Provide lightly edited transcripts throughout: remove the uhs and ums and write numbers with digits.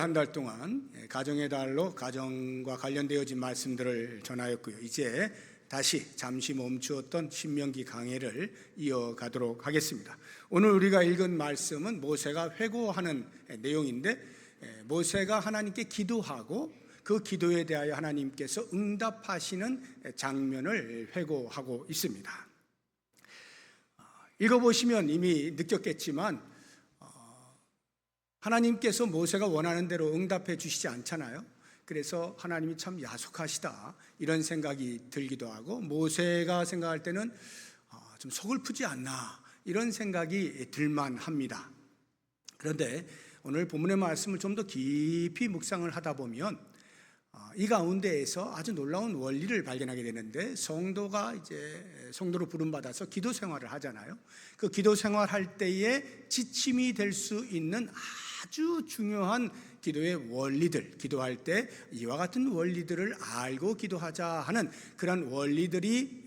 한 달 동안 가정의 달로 가정과 관련되어진 말씀들을 전하였고요. 이제 다시 잠시 멈추었던 신명기 강해를 이어가도록 하겠습니다. 오늘 우리가 읽은 말씀은 모세가 회고하는 내용인데, 모세가 하나님께 기도하고 그 기도에 대하여 하나님께서 응답하시는 장면을 회고하고 있습니다. 읽어보시면 이미 느꼈겠지만 하나님께서 모세가 원하는 대로 응답해 주시지 않잖아요. 그래서 하나님이 참 야속하시다 이런 생각이 들기도 하고, 모세가 생각할 때는 좀 서글프지 않나 이런 생각이 들만합니다. 그런데 오늘 본문의 말씀을 좀 더 깊이 묵상을 하다 보면 이 가운데에서 아주 놀라운 원리를 발견하게 되는데, 성도가 이제 성도로 부름받아서 기도 생활을 하잖아요. 그 기도 생활할 때에 지침이 될 수 있는 아주 중요한 기도의 원리들, 기도할 때 이와 같은 원리들을 알고 기도하자 하는 그런 원리들이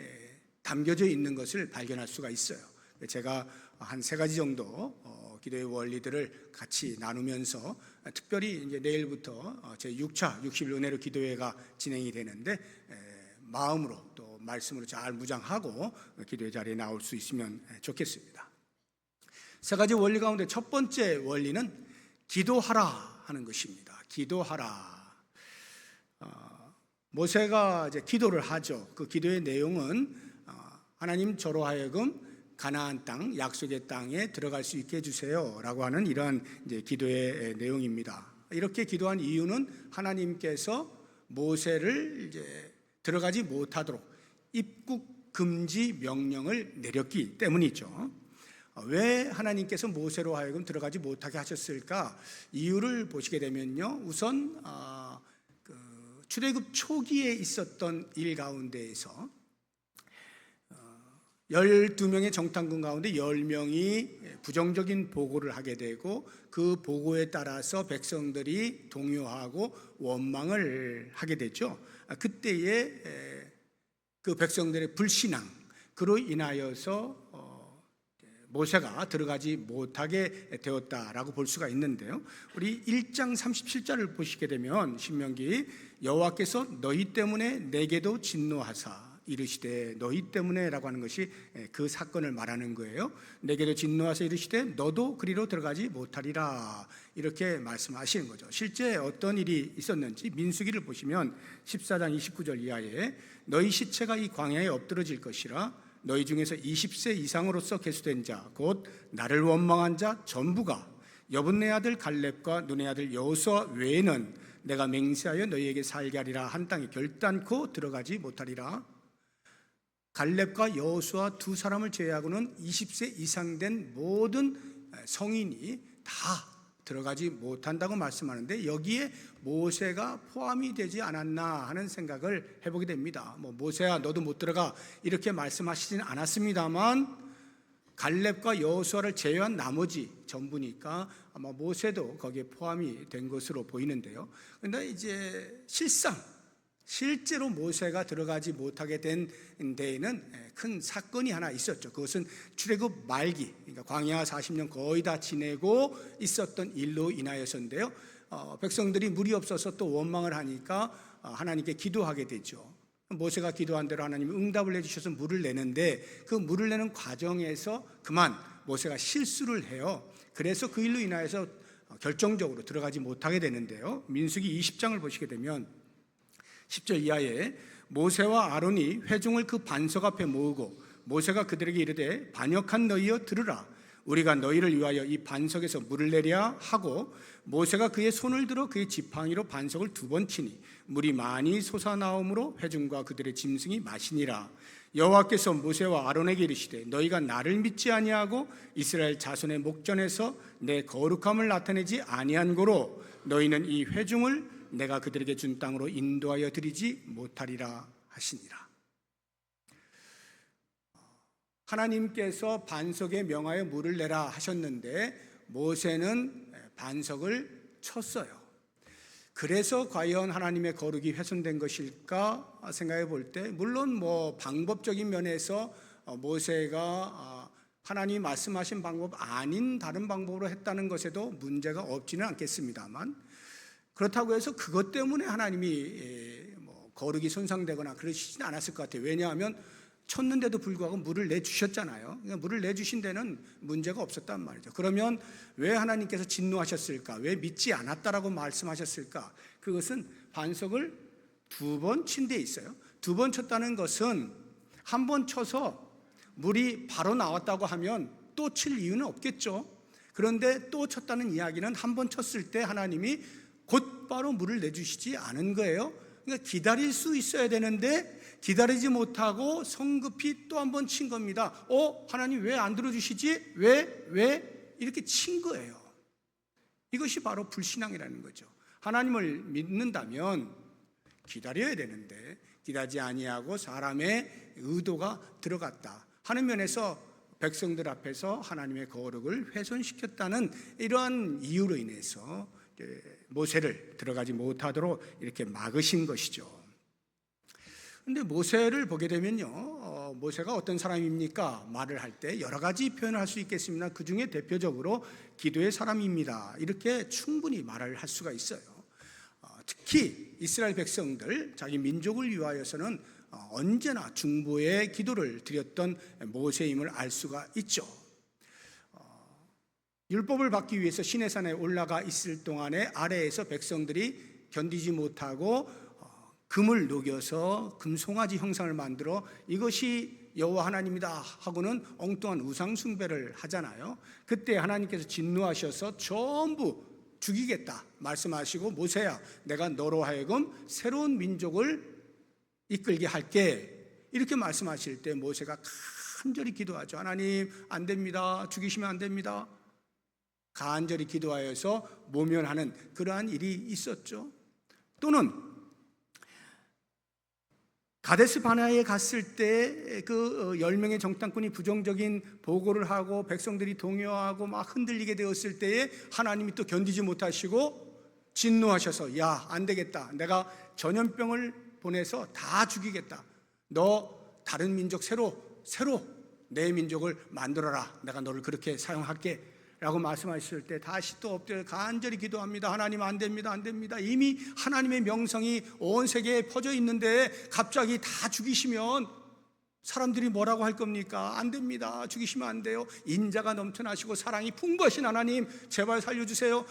담겨져 있는 것을 발견할 수가 있어요. 제가 한 3가지 정도 기도의 원리들을 같이 나누면서, 특별히 이제 내일부터 제 6차 60일 은혜로 기도회가 진행이 되는데, 마음으로 또 말씀으로 잘 무장하고 기도의 자리에 나올 수 있으면 좋겠습니다. 3가지 원리 가운데 첫 번째 원리는 기도하라 하는 것입니다. 기도하라. 모세가 이제 기도를 하죠. 그 기도의 내용은 하나님 저로 하여금 가나안 땅, 약속의 땅에 들어갈 수 있게 해주세요라고 하는 이러한 이제 기도의 내용입니다. 이렇게 기도한 이유는 하나님께서 모세를 이제 들어가지 못하도록 입국 금지 명령을 내렸기 때문이죠. 왜 하나님께서 모세로 하여금 들어가지 못하게 하셨을까? 이유를 보시게 되면요, 우선 출애굽 초기에 있었던 일 가운데에서 12명의 정탐꾼 가운데 10명이 부정적인 보고를 하게 되고, 그 보고에 따라서 백성들이 동요하고 원망을 하게 되죠. 그때에 그 백성들의 불신앙, 그로 인하여서 모세가 들어가지 못하게 되었다라고 볼 수가 있는데요. 우리 1장 37절을 보시게 되면, 신명기, 여호와께서 너희 때문에 내게도 진노하사 이르시되, 너희 때문에라고 하는 것이 그 사건을 말하는 거예요. 내게도 진노하사 이르시되 너도 그리로 들어가지 못하리라, 이렇게 말씀하시는 거죠. 실제 어떤 일이 있었는지 민수기를 보시면 14장 29절 이하에, 너희 시체가 이 광야에 엎드러질 것이라 너희 중에서 20세 이상으로서 계수된 자 곧 나를 원망한 자 전부가 여분네 아들 갈렙과 눈의 아들 여호수아 외에는 내가 맹세하여 너희에게 살게 하리라 한 땅에 결단코 들어가지 못하리라. 갈렙과 여호수아 2사람을 제외하고는 20세 이상 된 모든 성인이 다 들어가지 못한다고 말씀하는데, 여기에 모세가 포함이 되지 않았나 하는 생각을 해보게 됩니다. 모세야 너도 못 들어가 이렇게 말씀하시진 않았습니다만, 갈렙과 여호수아를 제외한 나머지 전부니까 아마 모세도 거기에 포함이 된 것으로 보이는데요. 그런데 이제 실제로 모세가 들어가지 못하게 된 데에는 큰 사건이 하나 있었죠. 그것은 출애굽 말기, 그러니까 광야 40년 거의 다 지내고 있었던 일로 인하여서인데요. 백성들이 물이 없어서 또 원망을 하니까 하나님께 기도하게 되죠. 모세가 기도한 대로 하나님이 응답을 해주셔서 물을 내는데, 그 물을 내는 과정에서 그만 모세가 실수를 해요. 그래서 그 일로 인하여서 결정적으로 들어가지 못하게 되는데요. 민수기 20장을 보시게 되면 10절 이하에, 모세와 아론이 회중을 그 반석 앞에 모으고 모세가 그들에게 이르되 반역한 너희여 들으라. 우리가 너희를 위하여 이 반석에서 물을 내랴 하고, 모세가 그의 손을 들어 그의 지팡이로 반석을 2번 치니 물이 많이 솟아나오므로 회중과 그들의 짐승이 마시니라. 여호와께서 모세와 아론에게 이르시되 너희가 나를 믿지 아니하고 이스라엘 자손의 목전에서 내 거룩함을 나타내지 아니한 고로 너희는 이 회중을 내가 그들에게 준 땅으로 인도하여 드리지 못하리라 하시니라. 하나님께서 반석에 명하여 물을 내라 하셨는데 모세는 반석을 쳤어요. 그래서 과연 하나님의 거룩이 훼손된 것일까 생각해 볼 때, 물론 방법적인 면에서 모세가 하나님이 말씀하신 방법 아닌 다른 방법으로 했다는 것에도 문제가 없지는 않겠습니다만, 그렇다고 해서 그것 때문에 하나님이 거룩이 손상되거나 그러시진 않았을 것 같아요. 왜냐하면 쳤는데도 불구하고 물을 내주셨잖아요. 그러니까 물을 내주신 데는 문제가 없었단 말이죠. 그러면 왜 하나님께서 진노하셨을까? 왜 믿지 않았다라고 말씀하셨을까? 그것은 반석을 2번 친 데 있어요. 2번 쳤다는 것은 한 번 쳐서 물이 바로 나왔다고 하면 또 칠 이유는 없겠죠. 그런데 또 쳤다는 이야기는 한 번 쳤을 때 하나님이 곧바로 물을 내주시지 않은 거예요. 그러니까 기다릴 수 있어야 되는데 기다리지 못하고 성급히 또 한 번 친 겁니다. 하나님 왜 안 들어주시지? 왜? 이렇게 친 거예요. 이것이 바로 불신앙이라는 거죠. 하나님을 믿는다면 기다려야 되는데 기다리지 아니하고 사람의 의도가 들어갔다 하는 면에서 백성들 앞에서 하나님의 거룩을 훼손시켰다는 이러한 이유로 인해서 모세를 들어가지 못하도록 이렇게 막으신 것이죠. 그런데 모세를 보게 되면요, 모세가 어떤 사람입니까? 말을 할 때 여러 가지 표현을 할 수 있겠습니다. 그 중에 대표적으로 기도의 사람입니다, 이렇게 충분히 말을 할 수가 있어요. 특히 이스라엘 백성들, 자기 민족을 위하여서는 언제나 중보의 기도를 드렸던 모세임을 알 수가 있죠. 율법을 받기 위해서 시내산에 올라가 있을 동안에 아래에서 백성들이 견디지 못하고 금을 녹여서 금송아지 형상을 만들어 이것이 여호와 하나님이다 하고는 엉뚱한 우상 숭배를 하잖아요. 그때 하나님께서 진노하셔서 전부 죽이겠다 말씀하시고, 모세야, 내가 너로 하여금 새로운 민족을 이끌게 할게, 이렇게 말씀하실 때 모세가 간절히 기도하죠. 하나님, 안 됩니다. 죽이시면 안 됩니다. 간절히 기도하여서 모면하는 그러한 일이 있었죠. 또는 가데스 바네아에 갔을 때 그 10명의 정탐꾼이 부정적인 보고를 하고 백성들이 동요하고 막 흔들리게 되었을 때에 하나님이 또 견디지 못하시고 진노하셔서, 야, 안 되겠다. 내가 전염병을 보내서 다 죽이겠다. 너 다른 민족 새로 내 민족을 만들어라. 내가 너를 그렇게 사용할게 라고 말씀하셨을 때 다시 또 엎드려 간절히 기도합니다. 하나님, 안 됩니다. 이미 하나님의 명성이 온 세계에 퍼져 있는데 갑자기 다 죽이시면 사람들이 뭐라고 할 겁니까? 안 됩니다. 죽이시면 안 돼요. 인자가 넘쳐나시고 사랑이 풍부하신 하나님, 제발 살려주세요.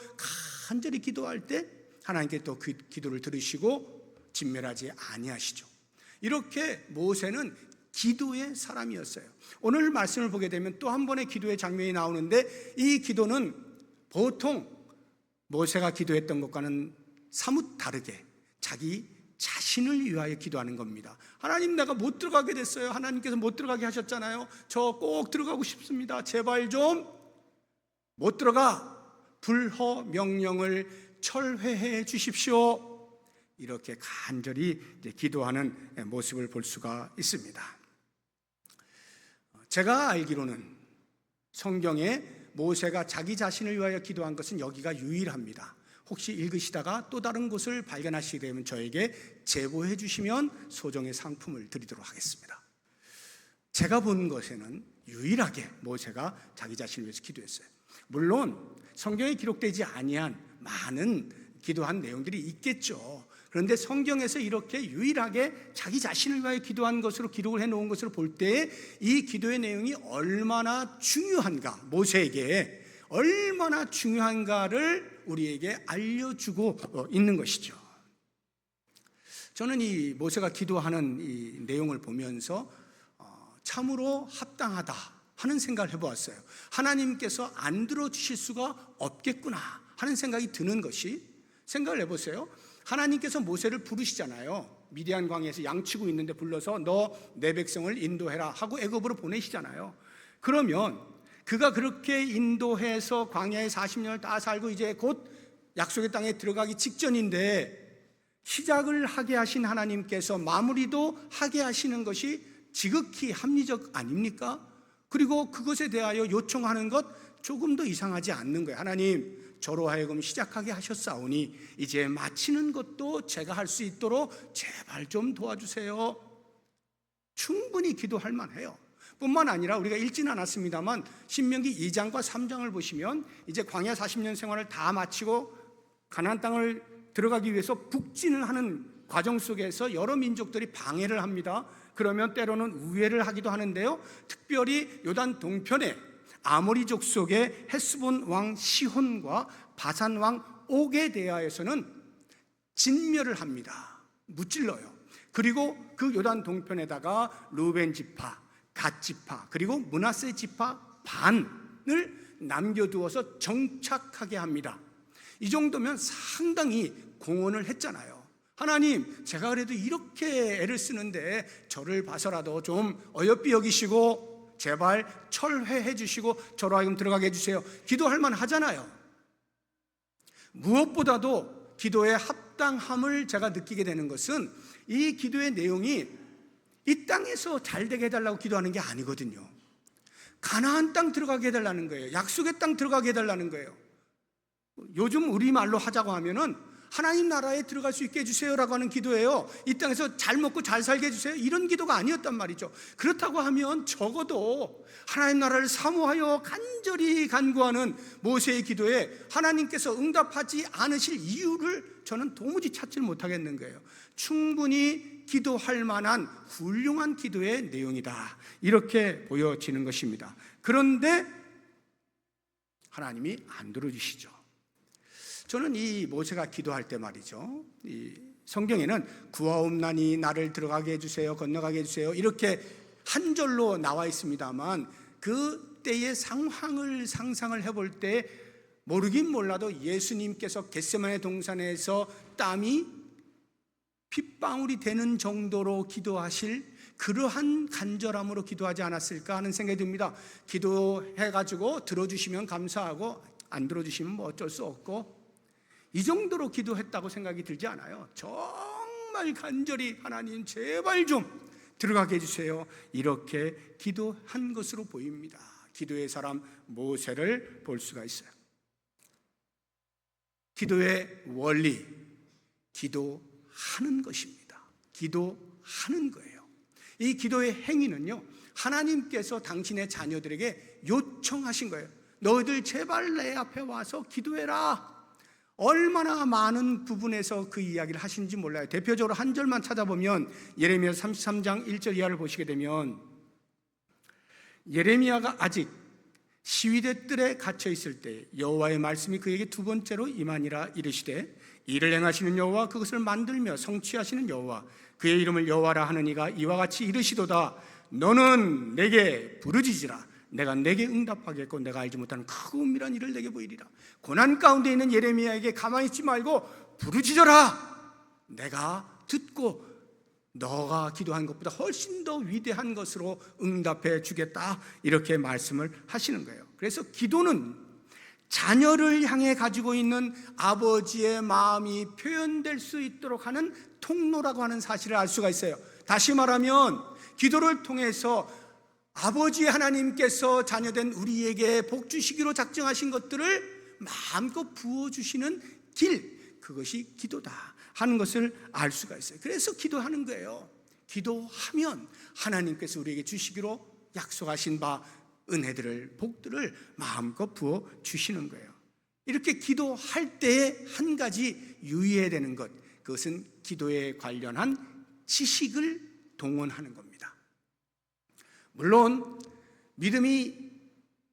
간절히 기도할 때 하나님께 또 그 기도를 들으시고 진멸하지 아니하시죠. 이렇게 모세는 기도의 사람이었어요. 오늘 말씀을 보게 되면 또 한 번의 기도의 장면이 나오는데, 이 기도는 보통 모세가 기도했던 것과는 사뭇 다르게 자기 자신을 위하여 기도하는 겁니다. 하나님, 내가 못 들어가게 됐어요. 하나님께서 못 들어가게 하셨잖아요. 저 꼭 들어가고 싶습니다. 제발 좀 못 들어가. 불허 명령을 철회해 주십시오. 이렇게 간절히 기도하는 모습을 볼 수가 있습니다. 제가 알기로는 성경에 모세가 자기 자신을 위하여 기도한 것은 여기가 유일합니다. 혹시 읽으시다가 또 다른 곳을 발견하시게 되면 저에게 제보해 주시면 소정의 상품을 드리도록 하겠습니다. 제가 본 것에는 유일하게 모세가 자기 자신을 위해서 기도했어요. 물론 성경에 기록되지 아니한 많은 기도한 내용들이 있겠죠. 그런데 성경에서 이렇게 유일하게 자기 자신을 위하여 기도한 것으로 기록을 해놓은 것으로 볼 때 이 기도의 내용이 얼마나 중요한가, 모세에게 얼마나 중요한가를 우리에게 알려주고 있는 것이죠. 저는 이 모세가 기도하는 이 내용을 보면서 참으로 합당하다 하는 생각을 해보았어요. 하나님께서 안 들어주실 수가 없겠구나 하는 생각이 드는 것이, 생각을 해보세요. 하나님께서 모세를 부르시잖아요. 미디안 광야에서 양치고 있는데 불러서 너 내 백성을 인도해라 하고 애굽으로 보내시잖아요. 그러면 그가 그렇게 인도해서 광야에 40년을 다 살고 이제 곧 약속의 땅에 들어가기 직전인데, 시작을 하게 하신 하나님께서 마무리도 하게 하시는 것이 지극히 합리적 아닙니까? 그리고 그것에 대하여 요청하는 것 조금 더 이상하지 않는 거예요. 하나님, 저로 하여금 시작하게 하셨사오니 이제 마치는 것도 제가 할 수 있도록 제발 좀 도와주세요. 충분히 기도할 만해요. 뿐만 아니라 우리가 읽지는 않았습니다만 신명기 2장과 3장을 보시면 이제 광야 40년 생활을 다 마치고 가나안 땅을 들어가기 위해서 북진을 하는 과정 속에서 여러 민족들이 방해를 합니다. 그러면 때로는 우회를 하기도 하는데요, 특별히 요단 동편에 아모리족 속의 헤스본 왕 시혼과 바산 왕 옥에 대하여서는 진멸을 합니다. 무찔러요. 그리고 그 요단 동편에다가 루벤 지파, 갓 지파, 그리고 므낫세 지파 반을 남겨두어서 정착하게 합니다. 이 정도면 상당히 공헌을 했잖아요. 하나님, 제가 그래도 이렇게 애를 쓰는데 저를 봐서라도 좀 어여삐 여기시고 제발 철회해 주시고 저로 하여금 들어가게 해주세요. 기도할 만하잖아요. 무엇보다도 기도의 합당함을 제가 느끼게 되는 것은 이 기도의 내용이 이 땅에서 잘 되게 해달라고 기도하는 게 아니거든요. 가나안 땅 들어가게 해달라는 거예요. 약속의 땅 들어가게 해달라는 거예요. 요즘 우리말로 하자고 하면은 하나님 나라에 들어갈 수 있게 해주세요라고 하는 기도예요. 이 땅에서 잘 먹고 잘 살게 해주세요, 이런 기도가 아니었단 말이죠. 그렇다고 하면 적어도 하나님 나라를 사모하여 간절히 간구하는 모세의 기도에 하나님께서 응답하지 않으실 이유를 저는 도무지 찾지 못하겠는 거예요. 충분히 기도할 만한 훌륭한 기도의 내용이다, 이렇게 보여지는 것입니다. 그런데 하나님이 안 들어주시죠. 저는 이 모세가 기도할 때 말이죠, 이 성경에는 구하옵나니 나를 들어가게 해주세요, 건너가게 해주세요, 이렇게 한 절로 나와 있습니다만 그 때의 상황을 상상을 해볼 때 모르긴 몰라도 예수님께서 겟세마네 동산에서 땀이 핏방울이 되는 정도로 기도하실 그러한 간절함으로 기도하지 않았을까 하는 생각이 듭니다. 기도해가지고 들어주시면 감사하고 안 들어주시면 뭐 어쩔 수 없고, 이 정도로 기도했다고 생각이 들지 않아요. 정말 간절히 하나님 제발 좀 들어가게 해주세요, 이렇게 기도한 것으로 보입니다. 기도의 사람 모세를 볼 수가 있어요. 기도의 원리, 기도하는 것입니다. 기도하는 거예요. 이 기도의 행위는요, 하나님께서 당신의 자녀들에게 요청하신 거예요. 너희들 제발 내 앞에 와서 기도해라. 얼마나 많은 부분에서 그 이야기를 하시는지 몰라요. 대표적으로 한 절만 찾아보면 예레미야 33장 1절 이하를 보시게 되면, 예레미야가 아직 시위대 뜰에 갇혀 있을 때 여호와의 말씀이 그에게 두 번째로 임하니라. 이르시되 이를 행하시는 여호와, 그것을 만들며 성취하시는 여호와, 그의 이름을 여호와라 하는 이가 이와 같이 이르시도다. 너는 내게 부르짖으라. 내가 내게 응답하겠고 내가 알지 못하는 크고 은밀한 일을 내게 보이리라. 고난 가운데 있는 예레미야에게 가만히 있지 말고 부르짖어라. 내가 듣고 너가 기도한 것보다 훨씬 더 위대한 것으로 응답해 주겠다, 이렇게 말씀을 하시는 거예요. 그래서 기도는 자녀를 향해 가지고 있는 아버지의 마음이 표현될 수 있도록 하는 통로라고 하는 사실을 알 수가 있어요. 다시 말하면 기도를 통해서 아버지 하나님께서 자녀된 우리에게 복 주시기로 작정하신 것들을 마음껏 부어주시는 길, 그것이 기도다 하는 것을 알 수가 있어요. 그래서 기도하는 거예요. 기도하면 하나님께서 우리에게 주시기로 약속하신 바 은혜들을, 복들을 마음껏 부어주시는 거예요. 이렇게 기도할 때에 한 가지 유의해야 되는 것, 그것은 기도에 관련한 지식을 동원하는 겁니다. 물론 믿음이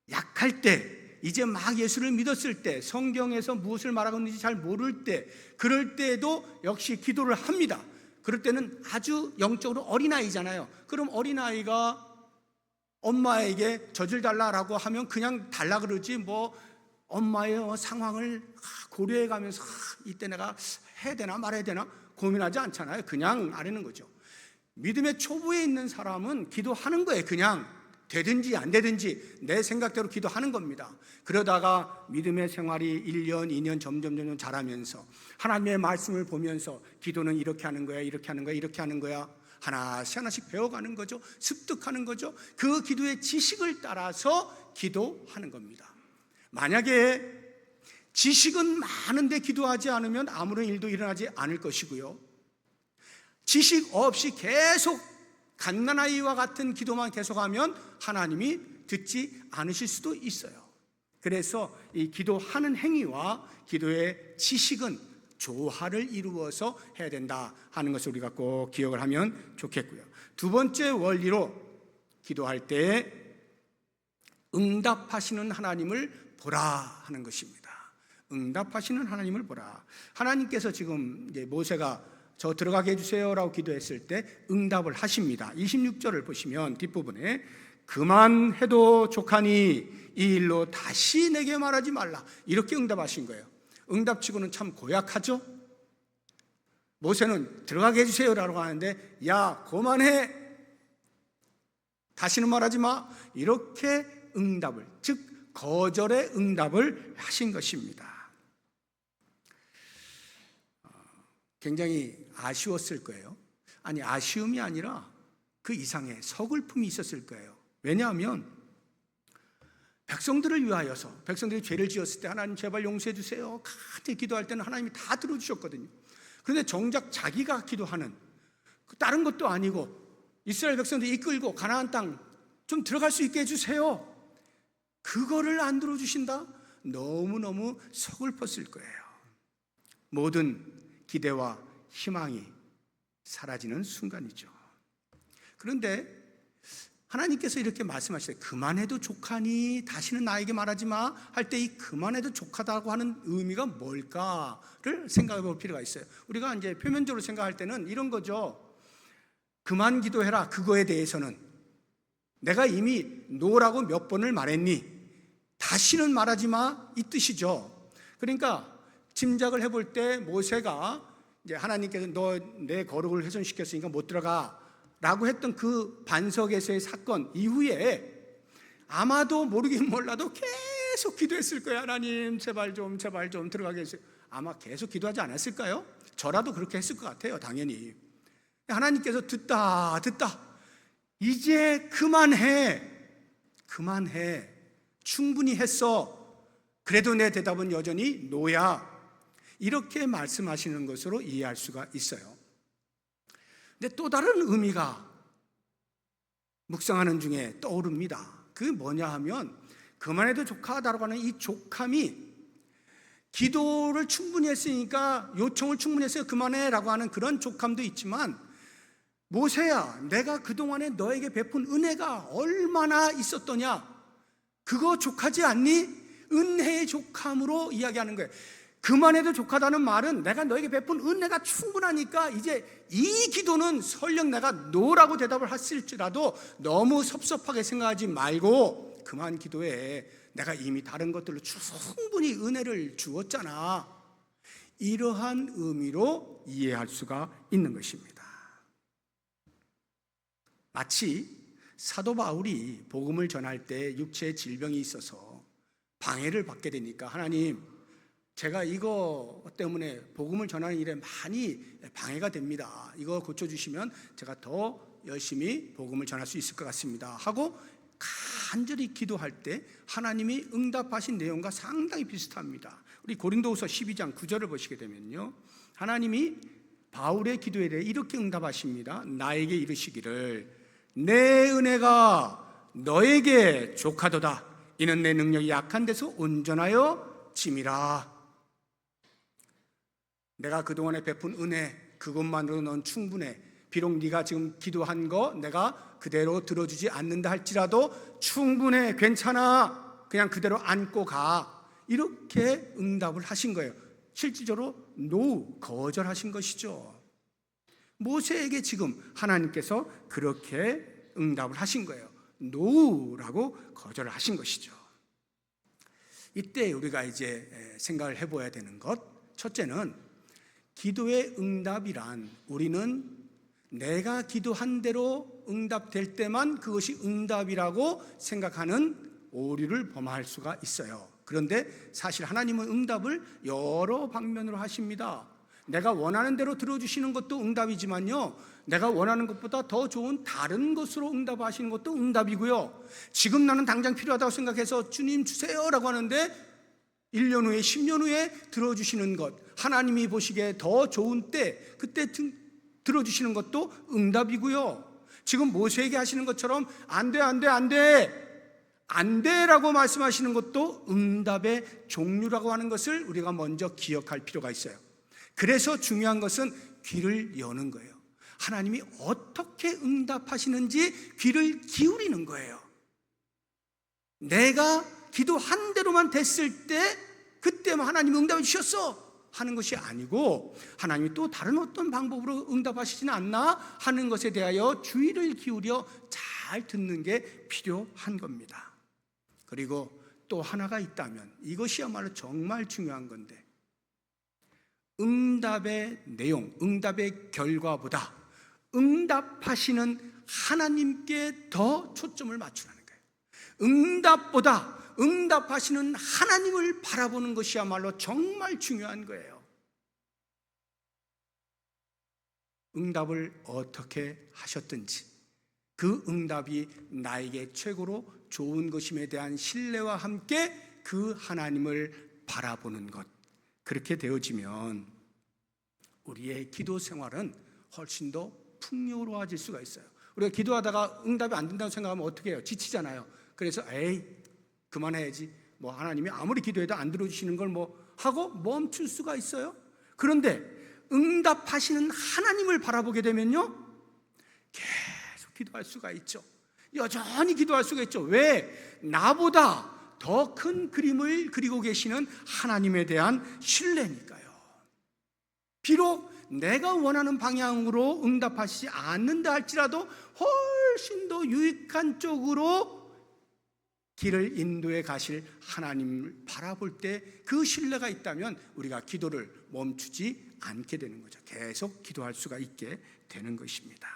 약할 때, 이제 막 예수를 믿었을 때, 성경에서 무엇을 말하고 있는지 잘 모를 때, 그럴 때에도 역시 기도를 합니다. 그럴 때는 아주 영적으로 어린아이잖아요. 그럼 어린아이가 엄마에게 젖을 달라라고 하면 그냥 달라 그러지, 뭐 엄마의 상황을 고려해 가면서 이때 내가 해야 되나 말아야 되나 고민하지 않잖아요. 그냥 아뢰는 거죠. 믿음의 초보에 있는 사람은 기도하는 거예요. 그냥 되든지 안 되든지 내 생각대로 기도하는 겁니다. 그러다가 믿음의 생활이 1년, 2년 점점 자라면서 하나님의 말씀을 보면서 기도는 이렇게 하는 거야, 이렇게 하는 거야, 이렇게 하는 거야, 하나씩 하나씩 배워가는 거죠. 습득하는 거죠. 그 기도의 지식을 따라서 기도하는 겁니다. 만약에 지식은 많은데 기도하지 않으면 아무런 일도 일어나지 않을 것이고요, 지식 없이 계속 갓난아이와 같은 기도만 계속하면 하나님이 듣지 않으실 수도 있어요. 그래서 이 기도하는 행위와 기도의 지식은 조화를 이루어서 해야 된다 하는 것을 우리가 꼭 기억을 하면 좋겠고요. 두 번째 원리로 기도할 때 응답하시는 하나님을 보라 하는 것입니다. 응답하시는 하나님을 보라. 하나님께서 지금 이제 모세가 저 들어가게 해주세요라고 기도했을 때 응답을 하십니다. 26절을 보시면 뒷부분에 그만해도 족하니 이 일로 다시 내게 말하지 말라, 이렇게 응답하신 거예요. 응답치고는 참 고약하죠. 모세는 들어가게 해주세요라고 하는데 야 그만해, 다시는 말하지 마, 이렇게 응답을, 즉 거절의 응답을 하신 것입니다. 굉장히 아쉬웠을 거예요. 아니, 아쉬움이 아니라 그 이상의 서글픔이 있었을 거예요. 왜냐하면 백성들을 위하여서, 백성들이 죄를 지었을 때 하나님 제발 용서해 주세요 간절히 기도할 때는 하나님이 다 들어주셨거든요. 그런데 정작 자기가 기도하는, 다른 것도 아니고 이스라엘 백성들 이끌고 가나안 땅 좀 들어갈 수 있게 해주세요, 그거를 안 들어주신다? 너무너무 서글펐을 거예요. 모든 기대와 희망이 사라지는 순간이죠. 그런데 하나님께서 이렇게 말씀하시죠. 그만해도 족하니 다시는 나에게 말하지 마 할 때 이 그만해도 족하다고 하는 의미가 뭘까를 생각해 볼 필요가 있어요. 우리가 이제 표면적으로 생각할 때는 이런 거죠. 그만 기도해라, 그거에 대해서는 내가 이미 노라고 몇 번을 말했니, 다시는 말하지 마, 이 뜻이죠. 그러니까 짐작을 해볼 때 모세가 이제 하나님께서 너 내 거룩을 훼손시켰으니까 못 들어가 라고 했던 그 반석에서의 사건 이후에 아마도 모르긴 몰라도 계속 기도했을 거예요. 하나님 제발 좀 들어가게 해주세요. 아마 계속 기도하지 않았을까요? 저라도 그렇게 했을 것 같아요. 당연히. 하나님께서 듣다 이제 그만해, 충분히 했어, 그래도 내 대답은 여전히 노야, 이렇게 말씀하시는 것으로 이해할 수가 있어요. 근데 또 다른 의미가 묵상하는 중에 떠오릅니다. 그게 뭐냐 하면 그만해도 족하다라고 하는 이 족함이 기도를 충분히 했으니까, 요청을 충분히 했어요 그만해라고 하는 그런 족함도 있지만, 모세야 내가 그동안에 너에게 베푼 은혜가 얼마나 있었더냐, 그거 족하지 않니? 은혜의 족함으로 이야기하는 거예요. 그만해도 족하다는 말은 내가 너에게 베푼 은혜가 충분하니까 이제 이 기도는 설령 내가 노라고 대답을 했을지라도 너무 섭섭하게 생각하지 말고 그만 기도해, 내가 이미 다른 것들로 충분히 은혜를 주었잖아, 이러한 의미로 이해할 수가 있는 것입니다. 마치 사도 바울이 복음을 전할 때 육체의 질병이 있어서 방해를 받게 되니까 하나님 제가 이거 때문에 복음을 전하는 일에 많이 방해가 됩니다, 이거 고쳐주시면 제가 더 열심히 복음을 전할 수 있을 것 같습니다 하고 간절히 기도할 때 하나님이 응답하신 내용과 상당히 비슷합니다. 우리 고린도후서 12장 9절을 보시게 되면요, 하나님이 바울의 기도에 대해 이렇게 응답하십니다. 나에게 이르시기를 내 은혜가 너에게 족하도다, 이는 내 능력이 약한 데서 온전하여 짐이라. 내가 그동안에 베푼 은혜 그것만으로 넌 충분해. 비록 네가 지금 기도한 거 내가 그대로 들어주지 않는다 할지라도 충분해, 괜찮아, 그냥 그대로 안고 가, 이렇게 응답을 하신 거예요. 실질적으로 거절하신 것이죠. 모세에게 지금 하나님께서 그렇게 응답을 하신 거예요. 노라고 거절을 하신 것이죠. 이때 우리가 이제 생각을 해봐야 되는 것, 첫째는 기도의 응답이란 우리는 내가 기도한 대로 응답될 때만 그것이 응답이라고 생각하는 오류를 범할 수가 있어요. 그런데 사실 하나님은 응답을 여러 방면으로 하십니다. 내가 원하는 대로 들어주시는 것도 응답이지만요, 내가 원하는 것보다 더 좋은 다른 것으로 응답하시는 것도 응답이고요, 지금 나는 당장 필요하다고 생각해서 주님 주세요라고 하는데 1년 후에 10년 후에 들어주시는 것, 하나님이 보시기에 더 좋은 때 그때 들어주시는 것도 응답이고요, 지금 모세에게 하시는 것처럼 안 돼 라고 말씀하시는 것도 응답의 종류라고 하는 것을 우리가 먼저 기억할 필요가 있어요. 그래서 중요한 것은 귀를 여는 거예요. 하나님이 어떻게 응답하시는지 귀를 기울이는 거예요. 내가 기도한 대로만 됐을 때 그때만 하나님이 응답해 주셨어 하는 것이 아니고, 하나님이 또 다른 어떤 방법으로 응답하시지는 않나 하는 것에 대하여 주의를 기울여 잘 듣는 게 필요한 겁니다. 그리고 또 하나가 있다면, 이것이야말로 정말 중요한 건데, 응답의 내용, 응답의 결과보다 응답하시는 하나님께 더 초점을 맞추라는 거예요. 응답보다 응답하시는 하나님을 바라보는 것이야말로 정말 중요한 거예요. 응답을 어떻게 하셨든지 그 응답이 나에게 최고로 좋은 것임에 대한 신뢰와 함께 그 하나님을 바라보는 것, 그렇게 되어지면 우리의 기도 생활은 훨씬 더 풍요로워질 수가 있어요. 우리가 기도하다가 응답이 안 된다고 생각하면 어떻게 해요? 지치잖아요. 그래서 그만해야지, 뭐 하나님이 아무리 기도해도 안 들어주시는 걸 뭐 하고 멈출 수가 있어요. 그런데 응답하시는 하나님을 바라보게 되면요, 계속 기도할 수가 있죠. 여전히 기도할 수가 있죠. 왜? 나보다 더 큰 그림을 그리고 계시는 하나님에 대한 신뢰니까요. 비록 내가 원하는 방향으로 응답하시지 않는다 할지라도 훨씬 더 유익한 쪽으로 길을 인도해 가실 하나님을 바라볼 때 그 신뢰가 있다면 우리가 기도를 멈추지 않게 되는 거죠. 계속 기도할 수가 있게 되는 것입니다.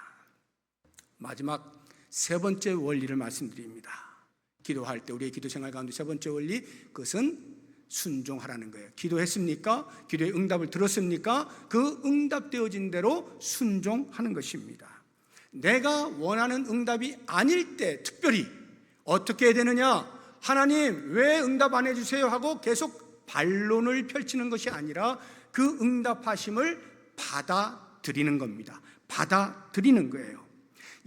마지막 세 번째 원리를 말씀드립니다. 기도할 때 우리의 기도 생활 가운데 세 번째 원리, 그것은 순종하라는 거예요. 기도했습니까? 기도의 응답을 들었습니까? 그 응답되어진 대로 순종하는 것입니다. 내가 원하는 응답이 아닐 때 특별히 어떻게 해야 되느냐? 하나님 왜 응답 안 해주세요? 하고 계속 반론을 펼치는 것이 아니라 그 응답하심을 받아들이는 겁니다. 받아들이는 거예요.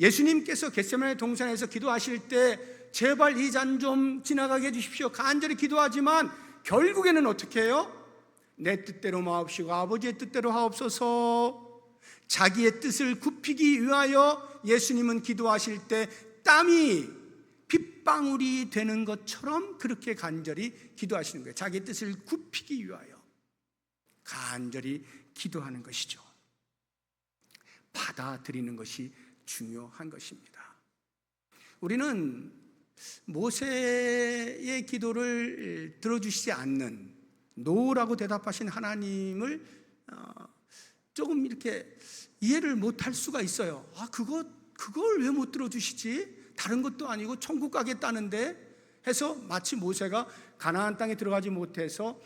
예수님께서 겟세마네 동산에서 기도하실 때 제발 이 잔 좀 지나가게 해주십시오 간절히 기도하지만 결국에는 어떻게 해요? 내 뜻대로 마옵시고 아버지의 뜻대로 하옵소서. 자기의 뜻을 굽히기 위하여 예수님은 기도하실 때 땀이 빗방울이 되는 것처럼 그렇게 간절히 기도하시는 거예요. 자기의 뜻을 굽히기 위하여 간절히 기도하는 것이죠. 받아들이는 것이 중요한 것입니다. 우리는 모세의 기도를 들어주시지 않는, 노라고 대답하신 하나님을 조금 이렇게 이해를 못할 수가 있어요. 그걸 왜 못 들어주시지? 다른 것도 아니고 천국 가겠다는데 해서 마치 모세가 가나안 땅에 들어가지 못해서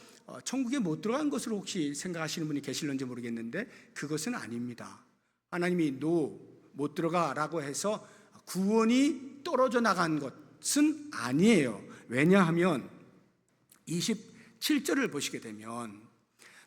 천국에 못 들어간 것으로 혹시 생각하시는 분이 계실런지 모르겠는데 그것은 아닙니다. 하나님이 못 들어가라고 해서 구원이 떨어져 나간 것은 아니에요. 왜냐하면 27절을 보시게 되면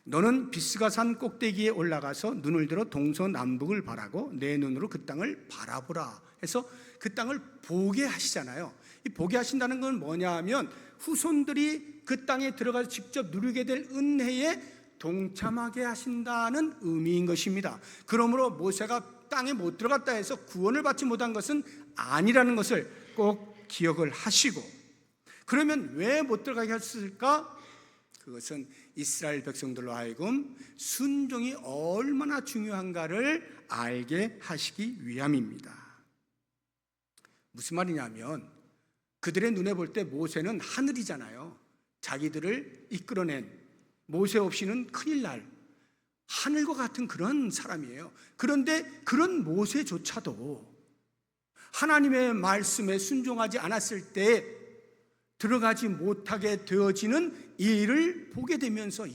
너는 비스가 산 꼭대기에 올라가서 눈을 들어 동서남북을 바라고 내 눈으로 그 땅을 바라보라 해서 그 땅을 보게 하시잖아요. 이 보게 하신다는 건 뭐냐 하면 후손들이 그 땅에 들어가서 직접 누리게 될 은혜에 동참하게 하신다는 의미인 것입니다. 그러므로 모세가 땅에 못 들어갔다 해서 구원을 받지 못한 것은 아니라는 것을 꼭 기억을 하시고, 그러면 왜 못 들어가게 했을까? 그것은 이스라엘 백성들로 하여금 순종이 얼마나 중요한가를 알게 하시기 위함입니다. 무슨 말이냐면 그들의 눈에 볼 때 모세는 하늘이잖아요. 자기들을 이끌어낸, 모세 없이는 큰일 날 하늘과 같은 그런 사람이에요. 그런데 그런 모세조차도 하나님의 말씀에 순종하지 않았을 때 들어가지 못하게 되어지는 일을 보게 되면서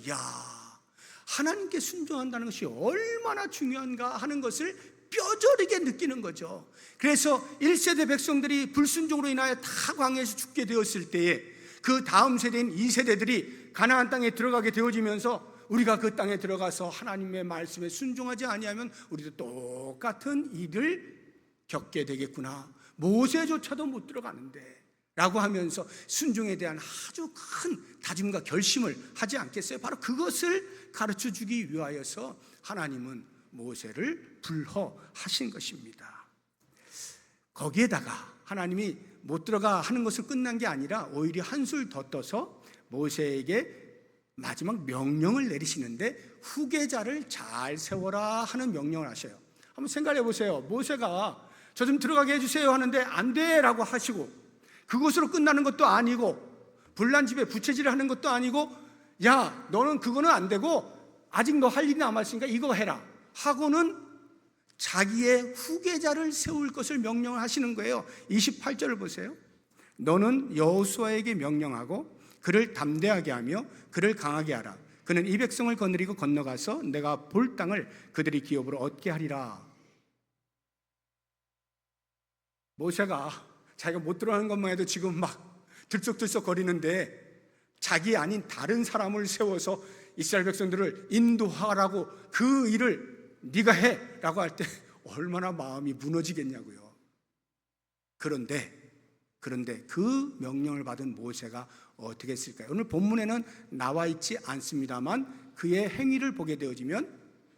하나님께 순종한다는 것이 얼마나 중요한가 하는 것을 뼈저리게 느끼는 거죠. 그래서 1세대 백성들이 불순종으로 인하여 다 광야에서 죽게 되었을 때에 그 다음 세대인 2세대들이 가나안 땅에 들어가게 되어지면서 우리가 그 땅에 들어가서 하나님의 말씀에 순종하지 아니하면 우리도 똑같은 일을 겪게 되겠구나, 모세조차도 못 들어가는데 라고 하면서 순종에 대한 아주 큰 다짐과 결심을 하지 않겠어요? 바로 그것을 가르쳐 주기 위하여서 하나님은 모세를 불허하신 것입니다. 거기에다가 하나님이 못 들어가 하는 것을 끝난 게 아니라 오히려 한술 더 떠서 모세에게 마지막 명령을 내리시는데 후계자를 잘 세워라 하는 명령을 하셔요. 한번 생각해 보세요. 모세가 저 좀 들어가게 해주세요 하는데 안 돼 라고 하시고, 그것으로 끝나는 것도 아니고 불난집에 부채질을 하는 것도 아니고, 야 너는 그거는 안 되고 아직 너 할 일이 남았으니까 이거 해라 하고는 자기의 후계자를 세울 것을 명령을 하시는 거예요. 28절을 보세요. 너는 여호수아에게 명령하고 그를 담대하게 하며 그를 강하게 하라. 그는 이 백성을 거느리고 건너가서 내가 볼 땅을 그들이 기업으로 얻게 하리라. 모세가 자기가 못 들어가는 것만 해도 지금 막 들썩들썩 거리는데 자기 아닌 다른 사람을 세워서 이스라엘 백성들을 인도하라고 그 일을 네가 해 라고 할 때 얼마나 마음이 무너지겠냐고요. 그런데 그 명령을 받은 모세가 어떻게 했을까요? 오늘 본문에는 나와 있지 않습니다만 그의 행위를 보게 되어지면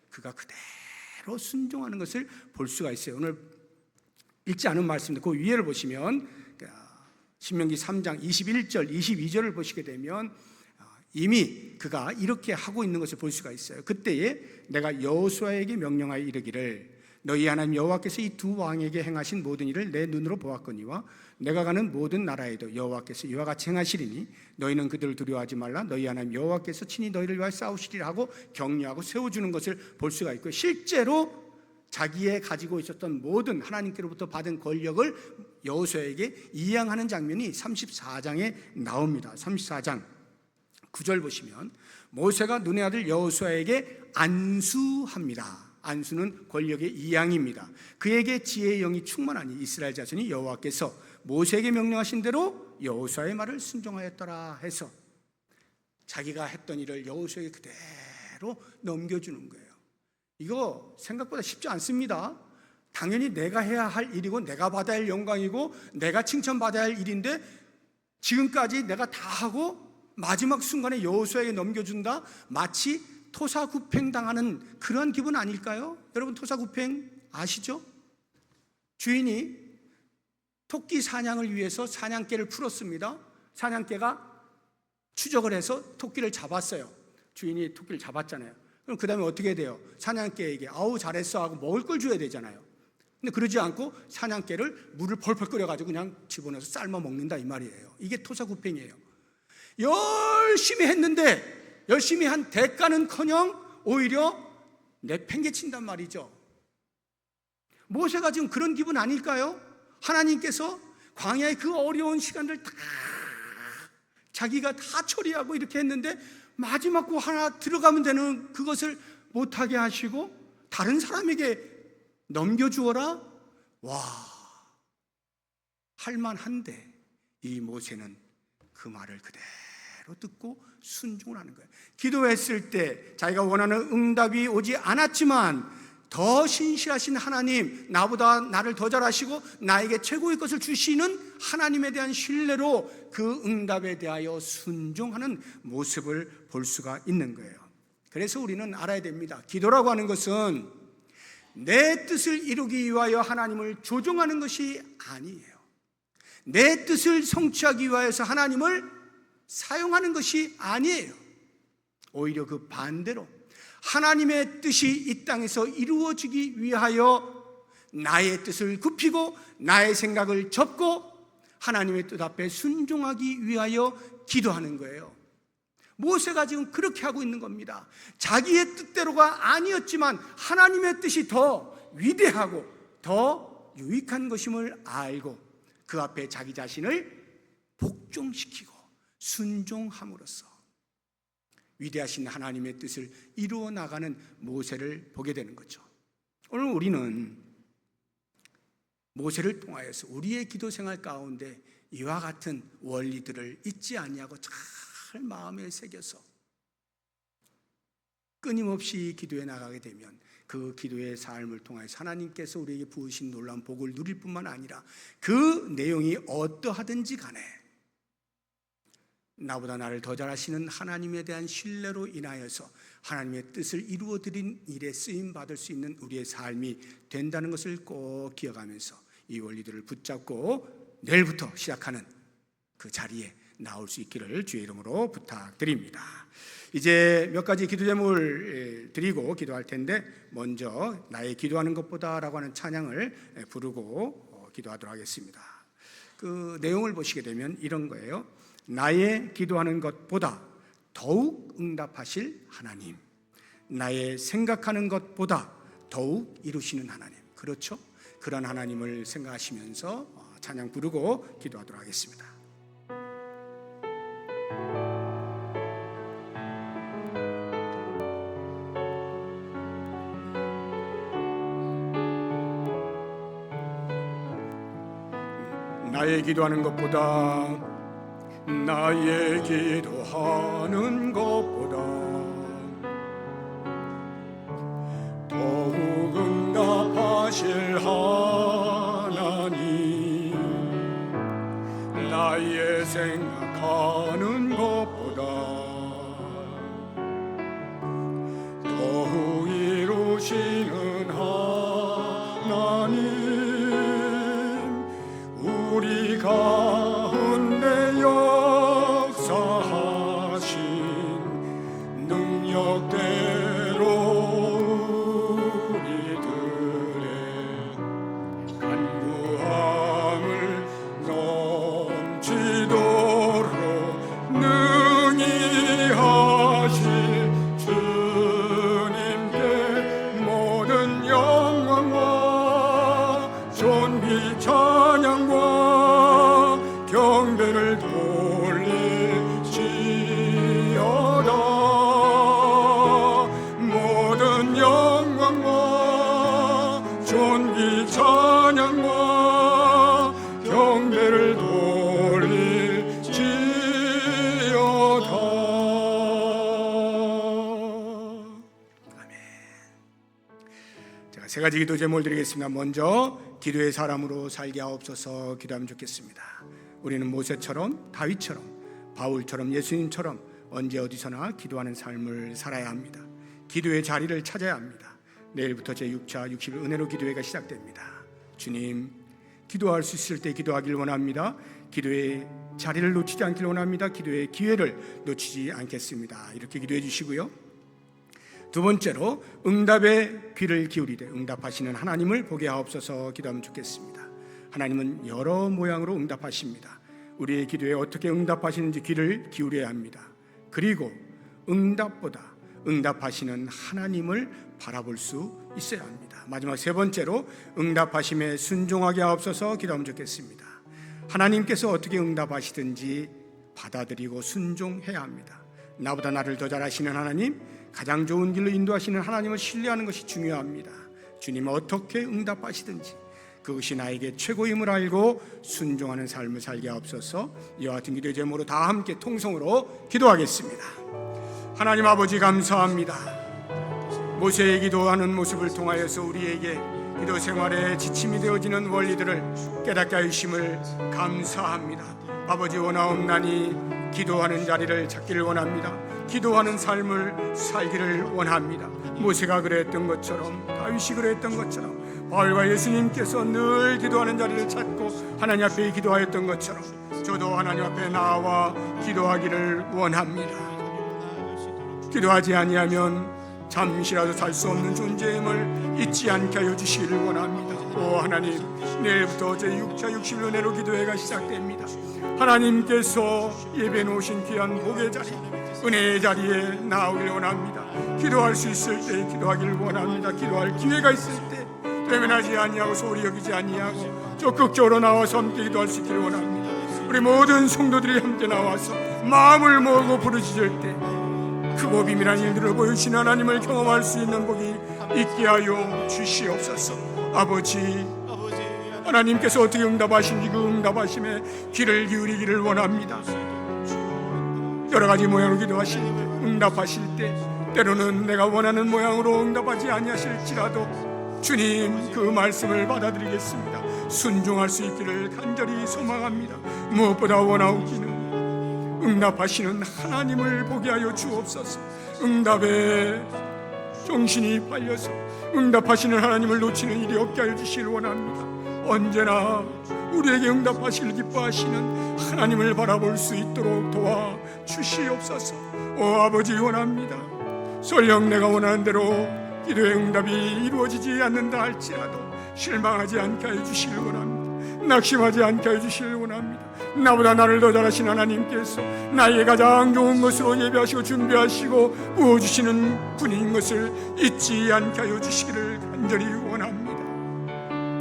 그가 그대로 순종하는 것을 볼 수가 있어요. 오늘 읽지 않은 말씀인데 그 위에를 보시면 신명기 3장 21절 22절을 보시게 되면 이미 그가 이렇게 하고 있는 것을 볼 수가 있어요. 그때에 내가 여호수아에게 명령하여 이르기를 너희 하나님 여호와께서 이 두 왕에게 행하신 모든 일을 내 눈으로 보았거니와 내가 가는 모든 나라에도 여호와께서 이와 같이 행하시리니 너희는 그들을 두려워하지 말라. 너희 하나님 여호와께서 친히 너희를 위하여 싸우시리라 하고 격려하고 세워주는 것을 볼 수가 있고, 실제로 자기의 가지고 있었던 모든 하나님께로부터 받은 권력을 여호수아에게 이양하는 장면이 34장에 나옵니다. 34장 9절 보시면 모세가 눈의 아들 여호수아에게 안수합니다. 안수는 권력의 이양입니다. 그에게 지혜의 영이 충만하니 이스라엘 자손이 여호와께서 모세에게 명령하신 대로 여호수아의 말을 순종하였더라 해서 자기가 했던 일을 여호수아에게 그대로 넘겨주는 거예요. 이거 생각보다 쉽지 않습니다. 당연히 내가 해야 할 일이고 내가 받아야 할 영광이고 내가 칭찬받아야 할 일인데 지금까지 내가 다 하고 마지막 순간에 여호수아에게 넘겨준다? 마치 토사구팽 당하는 그런 기분 아닐까요? 여러분 토사구팽 아시죠? 주인이 토끼 사냥을 위해서 사냥개를 풀었습니다. 사냥개가 추적을 해서 토끼를 잡았어요. 주인이 토끼를 잡았잖아요. 그럼 그 다음에 어떻게 돼요? 사냥개에게 아우 잘했어 하고 먹을 걸 줘야 되잖아요. 근데 그러지 않고 사냥개를 물을 펄펄 끓여가지고 그냥 집어넣어서 삶아 먹는다 이 말이에요. 이게 토사구팽이에요. 열심히 했는데 열심히 한 대가는커녕 오히려 내팽개친단 말이죠. 모세가 지금 그런 기분 아닐까요? 하나님께서 광야의 그 어려운 시간들 다 자기가 다 처리하고 이렇게 했는데 마지막 거 하나 들어가면 되는 그것을 못하게 하시고 다른 사람에게 넘겨주어라? 와, 할만한데 이 모세는 그 말을 그대로 듣고 순종을 하는 거예요. 기도했을 때 자기가 원하는 응답이 오지 않았지만 더 신실하신 하나님, 나보다 나를 더 잘하시고 나에게 최고의 것을 주시는 하나님에 대한 신뢰로 그 응답에 대하여 순종하는 모습을 볼 수가 있는 거예요. 그래서 우리는 알아야 됩니다. 기도라고 하는 것은 내 뜻을 이루기 위하여 하나님을 조종하는 것이 아니에요. 내 뜻을 성취하기 위하여서 하나님을 사용하는 것이 아니에요. 오히려 그 반대로 하나님의 뜻이 이 땅에서 이루어지기 위하여 나의 뜻을 굽히고 나의 생각을 접고 하나님의 뜻 앞에 순종하기 위하여 기도하는 거예요. 모세가 지금 그렇게 하고 있는 겁니다. 자기의 뜻대로가 아니었지만 하나님의 뜻이 더 위대하고 더 유익한 것임을 알고 그 앞에 자기 자신을 복종시키고 순종함으로써 위대하신 하나님의 뜻을 이루어 나가는 모세를 보게 되는 거죠. 오늘 우리는 모세를 통하여서 우리의 기도 생활 가운데 이와 같은 원리들을 잊지 아니하고 잘 마음에 새겨서 끊임없이 기도해 나가게 되면 그 기도의 삶을 통해서 하나님께서 우리에게 부으신 놀라운 복을 누릴 뿐만 아니라 그 내용이 어떠하든지 간에 나보다 나를 더 잘하시는 하나님에 대한 신뢰로 인하여서 하나님의 뜻을 이루어드린 일에 쓰임받을 수 있는 우리의 삶이 된다는 것을 꼭 기억하면서 이 원리들을 붙잡고 내일부터 시작하는 그 자리에 나올 수 있기를 주의 이름으로 부탁드립니다. 이제 몇 가지 기도 제목을 드리고 기도할 텐데, 먼저 나의 기도하는 것보다 라고 하는 찬양을 부르고 기도하도록 하겠습니다. 그 내용을 보시게 되면 이런 거예요. 나의 기도하는 것보다 더욱 응답하실 하나님, 나의 생각하는 것보다 더욱 이루시는 하나님, 그렇죠? 그런 하나님을 생각하시면서 찬양 부르고 기도하도록 하겠습니다. 나의 기도하는 것보다, 나의 기도하는 것보다 더욱 응답하실 하나님, 나의 생각하는 것보다 더욱 이루시는 하나님, 우리 가운데 역사하신 능력대로 우리들의 간구함을 넘치도록 능히 하실 주님께 모든 영광과 존귀 찬양과 경배를 돌릴지어다. 모든 영광과 존귀 찬양과 경배를 돌릴지어다. 아멘. 제가 세 가지 기도 제목을 드리겠습니다. 먼저 기도의 사람으로 살게 하옵소서 기도하면 좋겠습니다. 우리는 모세처럼, 다윗처럼, 바울처럼, 예수님처럼 언제 어디서나 기도하는 삶을 살아야 합니다. 기도의 자리를 찾아야 합니다. 내일부터 제6차 60일 은혜로 기도회가 시작됩니다. 주님, 기도할 수 있을 때 기도하길 원합니다. 기도의 자리를 놓치지 않길 원합니다. 기도의 기회를 놓치지 않겠습니다. 이렇게 기도해 주시고요. 두 번째로, 응답의 귀를 기울이되 응답하시는 하나님을 보게 하옵소서 기도하면 좋겠습니다. 하나님은 여러 모양으로 응답하십니다. 우리의 기도에 어떻게 응답하시는지 귀를 기울여야 합니다. 그리고 응답보다 응답하시는 하나님을 바라볼 수 있어야 합니다. 마지막 세 번째로, 응답하심에 순종하게 하옵소서 기도하면 좋겠습니다. 하나님께서 어떻게 응답하시든지 받아들이고 순종해야 합니다. 나보다 나를 더 잘 아시는 하나님, 가장 좋은 길로 인도하시는 하나님을 신뢰하는 것이 중요합니다. 주님 어떻게 응답하시든지 그것이 나에게 최고임을 알고 순종하는 삶을 살게 하옵소서. 이와 같은 기도의 제목으로 다 함께 통성으로 기도하겠습니다. 하나님 아버지, 감사합니다. 모세의 기도하는 모습을 통하여서 우리에게 기도 생활에 지침이 되어지는 원리들을 깨닫게 하심을 감사합니다. 아버지, 원하옵나니 기도하는 자리를 찾기를 원합니다. 기도하는 삶을 살기를 원합니다. 모세가 그랬던 것처럼, 다윗이 그랬던 것처럼, 바울과 예수님께서 늘 기도하는 자리를 찾고 하나님 앞에 기도하였던 것처럼 저도 하나님 앞에 나와 기도하기를 원합니다. 기도하지 아니하면 잠시라도 살 수 없는 존재임을 잊지 않게 하여 주시기를 원합니다. 오 하나님, 내일부터 제6차 60일 은혜로 기도회가 시작됩니다. 하나님께서 예배해 놓으신 귀한 복의 자리, 은혜의 자리에 나오기를 원합니다. 기도할 수 있을 때 기도하기를 원합니다. 기도할 기회가 있을 때 외면하지 아니하고 소홀히 여기지 아니하고 적극적으로 나와서 함께 기도할 수 있기를 원합니다. 우리 모든 성도들이 함께 나와서 마음을 모으고 부르짖을 때 크고 비밀한 일들을 보여주시는 하나님을 경험할 수 있는 복이 있게 하여 주시옵소서. 아버지, 하나님께서 어떻게 응답하신지 그 응답하심에 귀를 기울이기를 원합니다. 여러 가지 모양으로 기도하시는데 응답하실 때 때로는 내가 원하는 모양으로 응답하지 아니하실지라도 주님, 그 말씀을 받아들이겠습니다. 순종할 수 있기를 간절히 소망합니다. 무엇보다 원하옵기는 응답하시는 하나님을 보게 하여 주옵소서. 응답에 정신이 팔려서 응답하시는 하나님을 놓치는 일이 없게 하여 주시길 원합니다. 언제나 우리에게 응답하시길 기뻐하시는 하나님을 바라볼 수 있도록 도와 주시옵소서. 오 아버지, 원합니다. 설령 내가 원하는 대로 기도의 응답이 이루어지지 않는다 할지라도 실망하지 않게 해 주시길 원합니다. 낙심하지 않게 해 주시길 원합니다. 나보다 나를 더 잘하신 하나님께서 나에게 가장 좋은 것으로 예배하시고 준비하시고 부어주시는 분인 것을 잊지 않게 하여 주시기를 간절히 원합니다.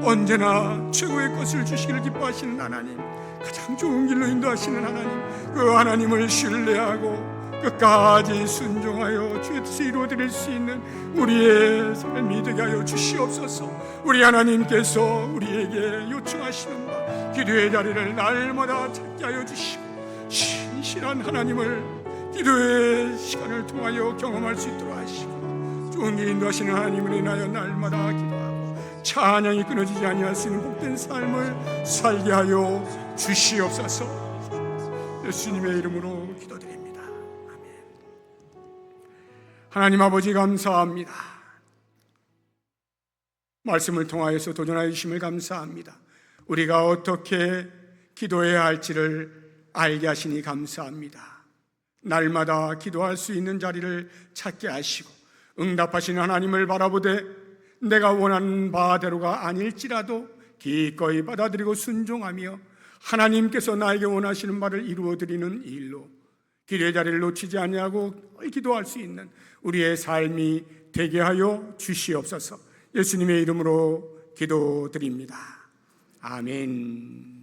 언제나 최고의 것을 주시기를 기뻐하시는 하나님, 가장 좋은 길로 인도하시는 하나님, 그 하나님을 신뢰하고 끝까지 순종하여 주의 뜻을 이루어드릴 수 있는 우리의 삶이 되게 하여 주시옵소서. 우리 하나님께서 우리에게 요청하시는 바 기도의 자리를 날마다 찾게 하여 주시고 신실한 하나님을 기도의 시간을 통하여 경험할 수 있도록 하시고 좋은 길 인도하시는 하나님을 인하여 날마다 기도하고 찬양이 끊어지지 아니할 수 있는 복된 삶을 살게 하여 주시옵소서. 예수님의 이름으로 기도드립니다. 하나님 아버지, 감사합니다. 말씀을 통하여서 도전하여 주심을 감사합니다. 우리가 어떻게 기도해야 할지를 알게 하시니 감사합니다. 날마다 기도할 수 있는 자리를 찾게 하시고 응답하시는 하나님을 바라보되 내가 원하는 바대로가 아닐지라도 기꺼이 받아들이고 순종하며 하나님께서 나에게 원하시는 바를 이루어드리는 일로 기도의 자리를 놓치지 아니하고 기도할 수 있는 우리의 삶이 되게 하여 주시옵소서. 예수님의 이름으로 기도드립니다. 아멘.